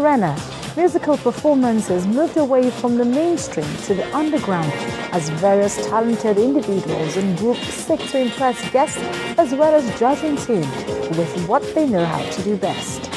arena, musical performances moved away from the mainstream to the underground as various talented individuals and groups seek to impress guests as well as judging team with what they know how to do best.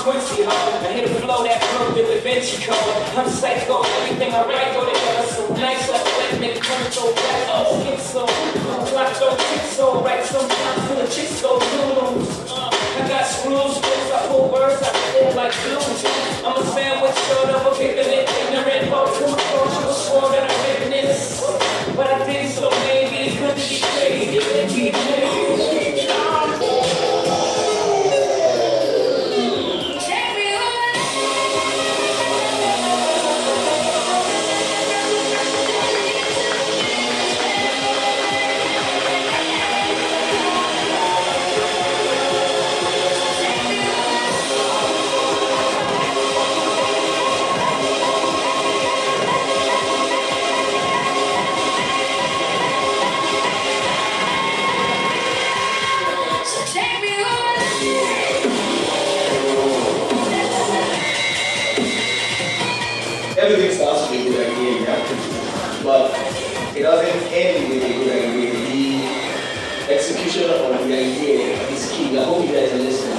Quincy, I hit a flow that broke the Da Vinci Code. I'm psycho, everything I write go together so nice. I let me come so fast, oh, skin so clock so tick so right. Sometimes when the chicks go loose, I got screws, I pull words, I feel like blues. I'm a sandwich, showed up, okay, the ignorant folks. I'm a social swore that I'm living this, but I did so maybe it's good to get crazy. Keep crazy. Everything starts with a good idea, yeah? But it doesn't end with a good idea. The execution of the idea is key. I hope you guys are listening.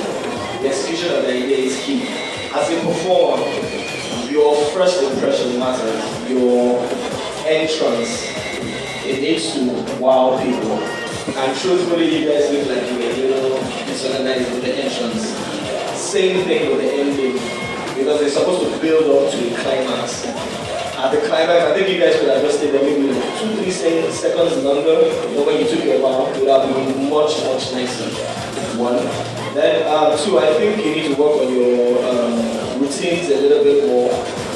The execution of the idea is key. As you perform, your first impression matters. Your entrance, it needs to wow people. And truthfully, you guys look like you were a little disorganized with the entrance. Same thing with the ending. Because they're supposed to build up to the climax. At the climax, I think you guys could have just stayed there maybe 2-3 seconds longer, but when you took your bow, it would have been much nicer. One. Then two, I think you need to work on your routines a little bit more.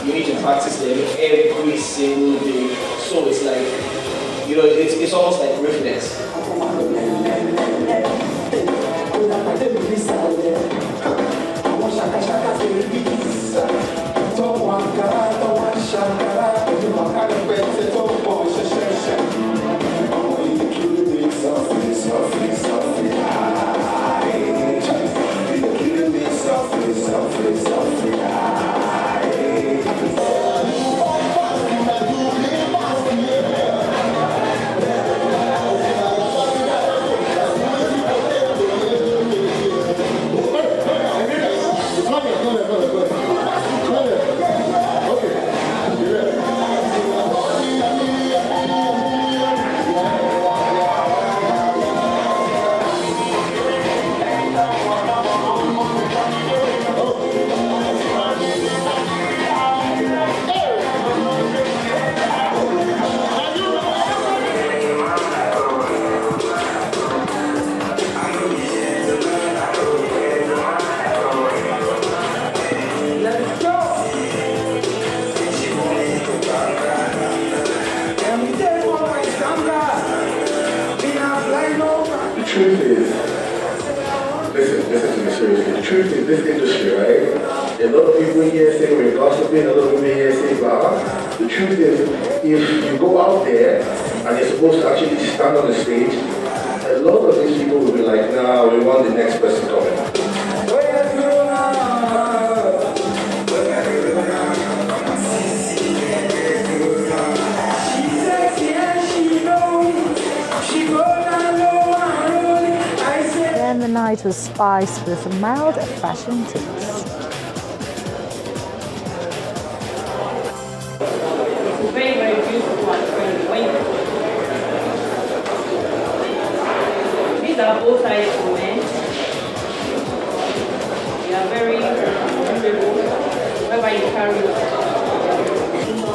You need to practice them every single day. So it's like, you know, it's almost like reflex. truth is this industry, right? There are a lot of people here saying we're gossiping, a lot of people here saying blah. The truth is, if you go out there and you're supposed to actually stand on the stage, a lot of these people will be like, nah, we want the next person coming. Then the night was spiced with mild fashion tips. Very, very beautiful and very wonderful. These are both sides for men. They are very comfortable wherever you carry it.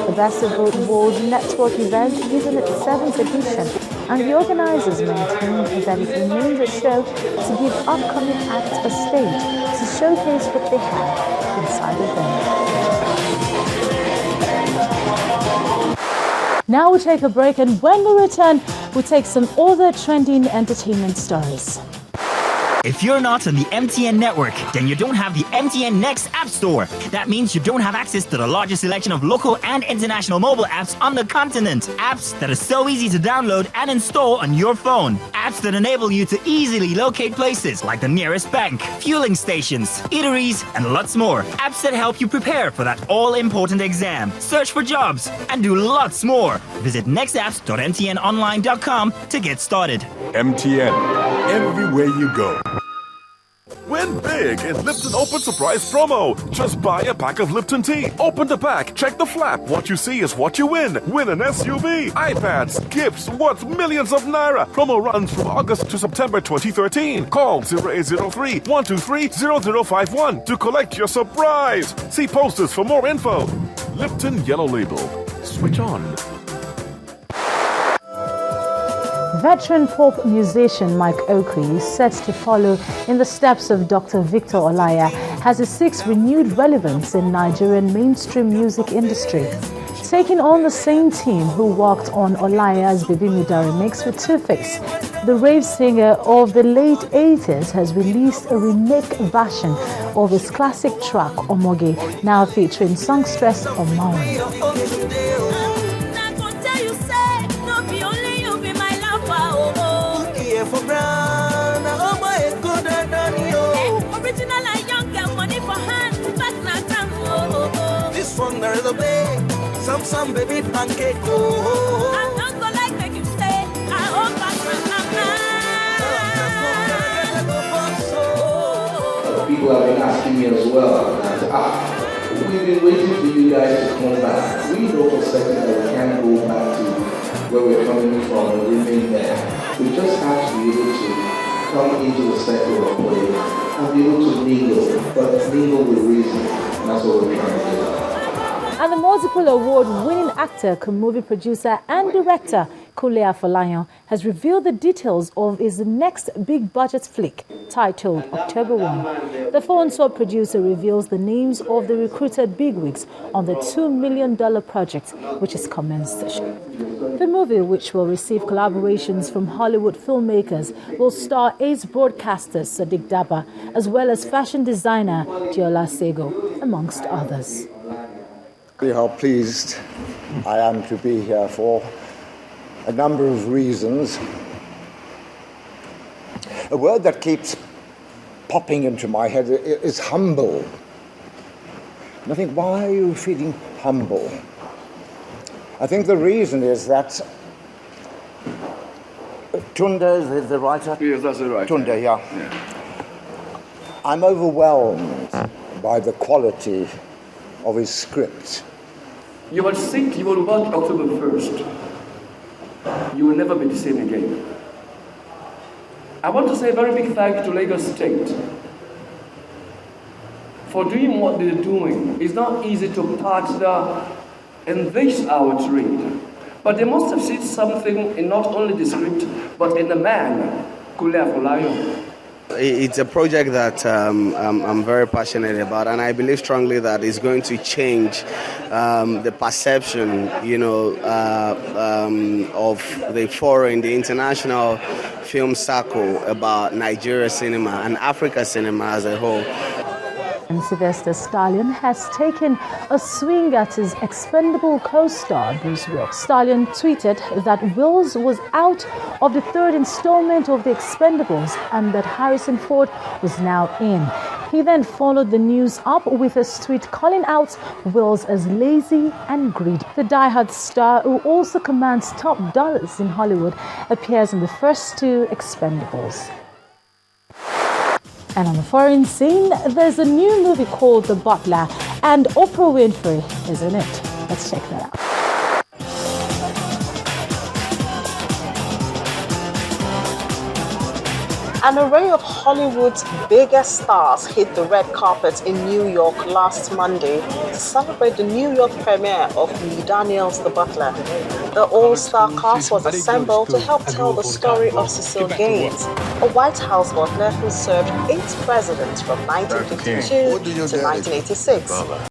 The Best of Both Worlds Network event is in its 7th edition, and the organizers maintain that it remains a show to give upcoming acts a stage to showcase what they have inside of them. Now we take a break, and when we return, we take some other trending entertainment stories. If you're not on the MTN network, then you don't have the MTN Next App Store. That means you don't have access to the largest selection of local and international mobile apps on the continent. Apps that are so easy to download and install on your phone. Apps that enable you to easily locate places like the nearest bank, fueling stations, eateries, and lots more. Apps that help you prepare for that all-important exam, search for jobs, and do lots more. Visit nextapps.mtnonline.com to get started. MTN, everywhere you go. Win big in Lipton Open Surprise Promo. Just buy a pack of Lipton tea. Open the pack, check the flap. What you see is what you win. Win an SUV, iPads, gifts worth millions of naira. Promo runs from August to September 2013. Call 0803-123-0051 to collect your surprise. See posters for more info. Lipton Yellow Label. Switch on. Veteran pop musician Mike Okri is set to follow in the steps of Dr. Victor Olaiya as he seeks renewed relevance in Nigerian mainstream music industry. Taking on the same team who worked on Olaya's Baby Mida remix with Two-Face, the rave singer of the late 80s has released a remake version of his classic track Omoge, now featuring songstress Omawumi. This one there is a big, some baby pancake. I'm not gonna like make you stay. I hope People have been asking me as well. We've been waiting for you guys to come back. We know for certain that we can't go back to where we're coming from and remain there. We just have to be able to come into the circle of play and be able to mingle, but mingle with reason. And that's what we're trying to do. And the multiple award-winning actor, movie producer and director Kunle Afolayan has revealed the details of his next big-budget flick titled October 1. The foreign-sold producer reveals the names of the recruited bigwigs on the $2 million project, which is commenced. The movie, which will receive collaborations from Hollywood filmmakers, will star ace broadcaster Sadiq Daba, as well as fashion designer Diola Sego, amongst others. How pleased I am to be here for a number of reasons. A word that keeps popping into my head is humble. And I think, why are you feeling humble? I think the reason is that Tunde is the writer? Yes, that's the writer. Tunde, yeah. I'm overwhelmed by the quality of his script. You will think you will work October 1st. You will never be the same again. I want to say a very big thank you to Lagos State for doing what they're doing. It's not easy to partner in this our trade, but they must have seen something in not only the script, but in the man, Kunle Afolayan. It's a project that I'm very passionate about, and I believe strongly that it's going to change the perception, of the foreign, the international film circle about Nigeria cinema and Africa cinema as a whole. And Sylvester Stallone has taken a swing at his expendable co-star Bruce Willis. Stallone tweeted that Willis was out of the third installment of The Expendables and that Harrison Ford was now in. He then followed the news up with a tweet calling out Willis as lazy and greedy. The die-hard star, who also commands top dollars in Hollywood, appears in the first two Expendables. And on the foreign scene, there's a new movie called The Butler, and Oprah Winfrey is in it. Let's check that out. An array of Hollywood's biggest stars hit the red carpet in New York last Monday to celebrate the New York premiere of Lee Daniels' The Butler. The all-star cast was assembled to help tell the story of Cecil Gaines, a White House butler who served 8 presidents from 1952 to 1986.